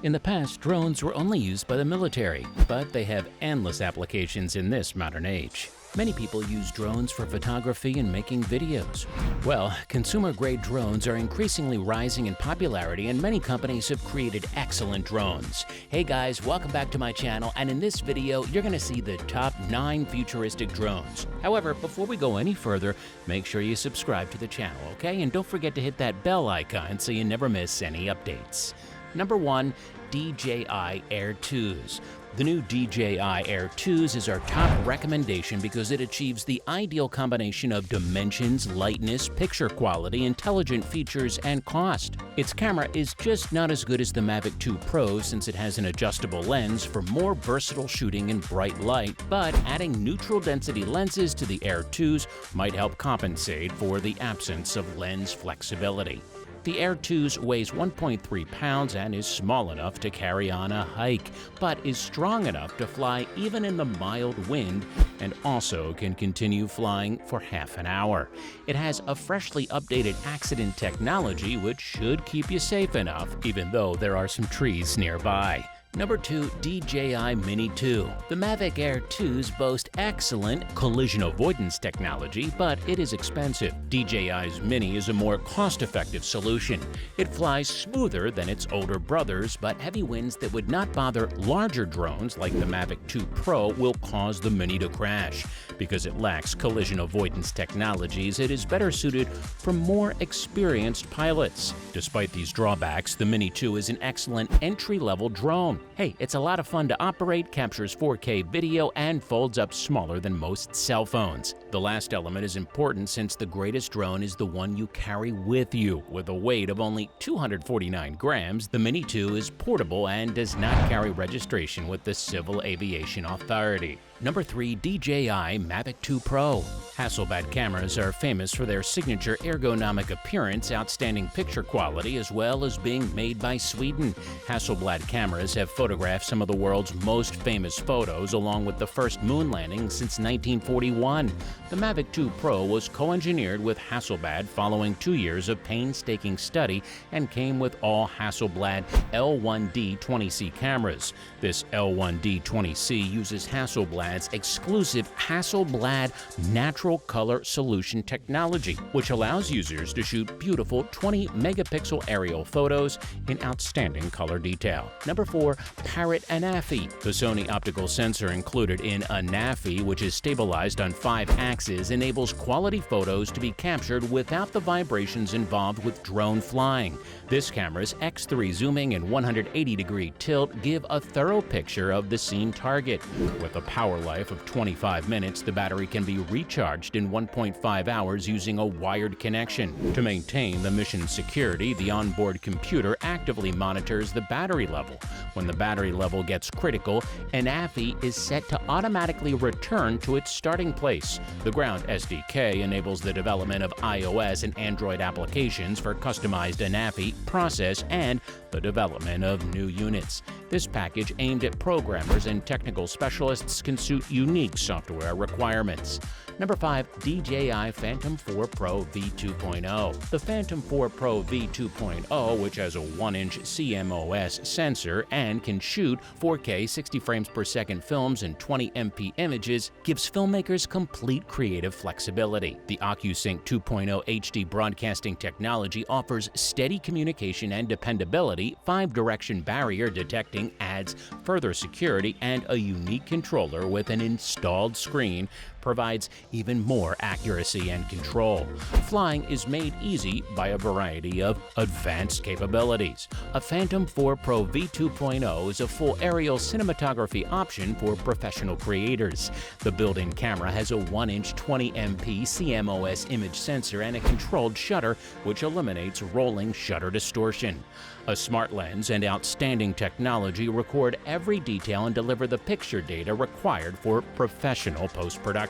In the past, drones were only used by the military, but they have endless applications in this modern age. Many people use drones for photography and making videos. Well, consumer-grade drones are increasingly rising in popularity, and many companies have created excellent drones. Hey guys, welcome back to my channel, and in this video, you're going to see the top 9 futuristic drones. However, before we go any further, make sure you subscribe to the channel, okay? And don't forget to hit that bell icon so you never miss any updates. Number 1. DJI Air Twos. The new DJI Air Twos is our top recommendation because it achieves the ideal combination of dimensions, lightness, picture quality, intelligent features, and cost. Its camera is just not as good as the Mavic 2 Pro since it has an adjustable lens for more versatile shooting in bright light, but adding neutral density lenses to the Air Twos might help compensate for the absence of lens flexibility. The Air Twos weighs 1.3 pounds and is small enough to carry on a hike, but is strong enough to fly even in the mild wind and also can continue flying for half an hour. It has a freshly updated accident technology which should keep you safe enough even though there are some trees nearby. Number 2. DJI Mini 2. The Mavic Air Twos boast excellent collision-avoidance technology, but it is expensive. DJI's Mini is a more cost-effective solution. It flies smoother than its older brothers, but heavy winds that would not bother larger drones like the Mavic 2 Pro will cause the Mini to crash. Because it lacks collision-avoidance technologies, it is better suited for more experienced pilots. Despite these drawbacks, the Mini 2 is an excellent entry-level drone. Hey, it's a lot of fun to operate, captures 4K video, and folds up smaller than most cell phones. The last element is important since the greatest drone is the one you carry with you. With a weight of only 249 grams, the Mini 2 is portable and does not carry registration with the Civil Aviation Authority. Number 3. DJI Mavic 2 Pro. Hasselblad cameras are famous for their signature ergonomic appearance, outstanding picture quality, as well as being made by Sweden. Hasselblad cameras have photographed some of the world's most famous photos, along with the first moon landing since 1941. The Mavic 2 Pro was co-engineered with Hasselblad following 2 years of painstaking study and came with all Hasselblad L1D20C cameras. This L1D20C uses Hasselblad's exclusive Hasselblad Natural Color Solution technology, which allows users to shoot beautiful 20-megapixel aerial photos in outstanding color detail. Number 4. Parrot Naffi. The Sony optical sensor included in a Naffi, which is stabilized on 5 axes, enables quality photos to be captured without the vibrations involved with drone flying. This camera's X3 zooming and 180-degree tilt give a thorough picture of the scene target. With a power life of 25 minutes, the battery can be recharged in 1.5 hours using a wired connection. To maintain the mission security, the onboard computer actively monitors the battery level. When the battery level gets critical, an Naffi is set to automatically return to its starting place. The Ground SDK enables the development of iOS and Android applications for customized Naffi process and the development of new units. This package aimed at programmers and technical specialists can suit unique software requirements. Number 5. DJI Phantom 4 Pro V2.0. The Phantom 4 Pro V2.0, which has a 1-inch CMOS sensor and can shoot 4K 60 frames per second films and 20MP images, gives filmmakers complete creative flexibility. The OcuSync 2.0 HD broadcasting technology offers steady communication and dependability, 5-direction barrier detecting adds further security, and a unique controller with an installed screen provides even more accuracy and control. Flying is made easy by a variety of advanced capabilities. A Phantom 4 Pro V2.0 is a full aerial cinematography option for professional creators. The built-in camera has a 1-inch 20MP CMOS image sensor and a controlled shutter, which eliminates rolling shutter distortion. A smart lens and outstanding technology record every detail and deliver the picture data required for professional post-production.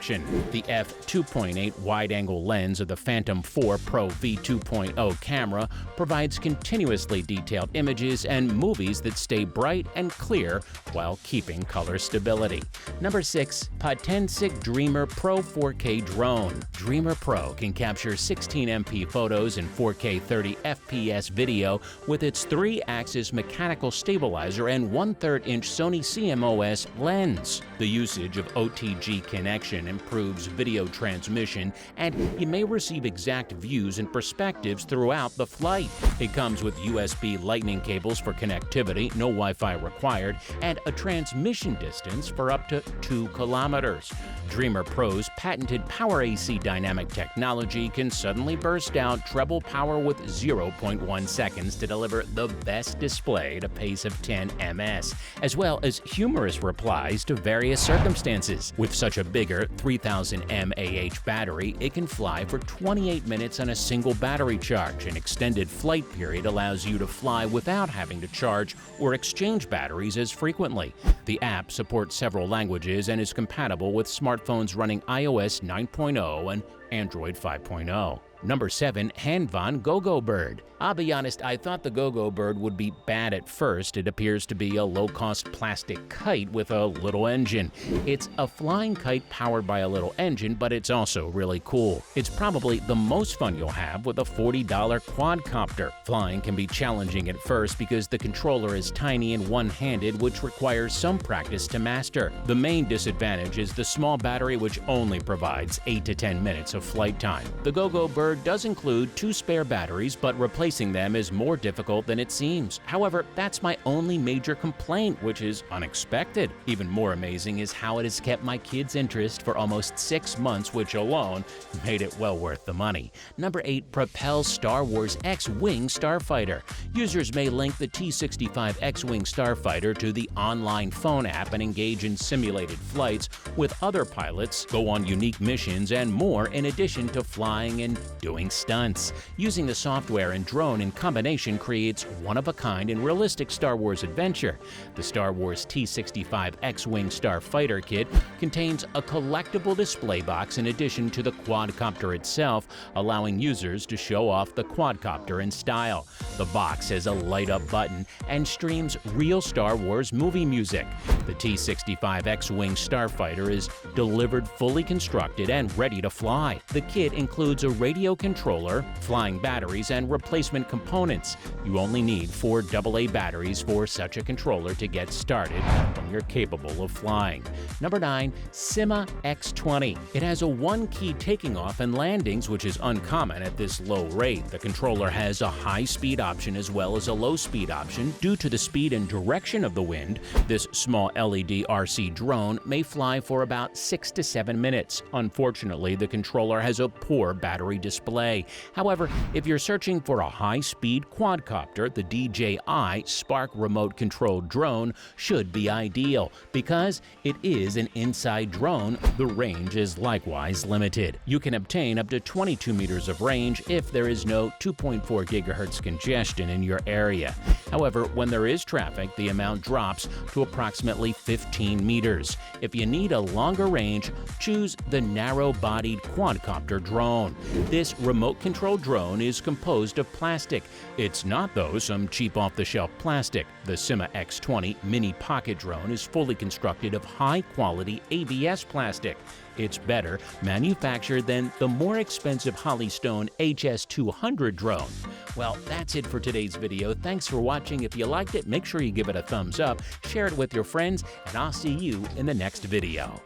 The f2.8 wide-angle lens of the Phantom 4 Pro V2.0 camera provides continuously detailed images and movies that stay bright and clear while keeping color stability. Number 6. Potency Dreamer Pro 4K Drone. Dreamer Pro can capture 16MP photos and 4K 30 FPS video with its 3-axis mechanical stabilizer and 1/3-inch Sony CMOS lens. The usage of OTG connection improves video transmission, and you may receive exact views and perspectives throughout the flight. It comes with USB Lightning cables for connectivity, no Wi-Fi required, and a transmission distance for up to 2 kilometers. Dreamer Pro's patented Power AC dynamic technology can suddenly burst out treble power with 0.1 seconds to deliver the best display at a pace of 10 ms, as well as humorous replies to various circumstances. With such a bigger 3000 mAh battery, it can fly for 28 minutes on a single battery charge. An extended flight period allows you to fly without having to charge or exchange batteries as frequently. The app supports several languages and is compatible with smartphones running iOS 9.0 and Android 5.0. Number 7. Hanvan GoGo Bird. I'll be honest, I thought the GoGo Bird would be bad at first. It appears to be a low-cost plastic kite with a little engine. It's a flying kite powered by a little engine, but it's also really cool. It's probably the most fun you'll have with a $40 quadcopter. Flying can be challenging at first because the controller is tiny and one-handed, which requires some practice to master. The main disadvantage is the small battery, which only provides 8 to 10 minutes of flight time. The GoGo Bird does include 2 spare batteries, but replacing them is more difficult than it seems. However, that's my only major complaint, which is unexpected. Even more amazing is how it has kept my kids' interest for almost 6 months, which alone made it well worth the money. Number 8. Propel Star Wars X-Wing Starfighter. Users may link the T-65 X-Wing Starfighter to the online phone app and engage in simulated flights with other pilots, go on unique missions, and more in addition to flying and doing stunts. Using the software and drone in combination creates one-of-a-kind and realistic Star Wars adventure. The Star Wars T-65 X-Wing Starfighter kit contains a collectible display box in addition to the quadcopter itself, allowing users to show off the quadcopter in style. The box has a light-up button and streams real Star Wars movie music. The T-65 X-Wing Starfighter is delivered fully constructed and ready to fly. The kit includes a radio controller, flying batteries, and replacement components. You only need 4 AA batteries for such a controller to get started when you're capable of flying. Number 9. Sima X20. It has a 1-key taking off and landings, which is uncommon at this low rate. The controller has a high-speed option as well as a low-speed option. Due to the speed and direction of the wind, this small LED RC drone may fly for about 6 to 7 minutes. Unfortunately, the controller has a poor battery display. However, if you're searching for a high-speed quadcopter, the DJI Spark remote-controlled drone should be ideal. Because it is an inside drone, the range is likewise limited. You can obtain up to 22 meters of range if there is no 2.4 GHz congestion in your area. However, when there is traffic, the amount drops to approximately 15 meters. If you need a longer range, choose the narrow-bodied quadcopter drone. This remote-controlled drone is composed of plastic. It's not, though, some cheap off-the-shelf plastic. The Sima X20 mini pocket drone is fully constructed of high-quality ABS plastic. It's better manufactured than the more expensive Hollystone HS200 drone. Well, that's it for today's video. Thanks for watching. If you liked it, make sure you give it a thumbs up, share it with your friends, and I'll see you in the next video.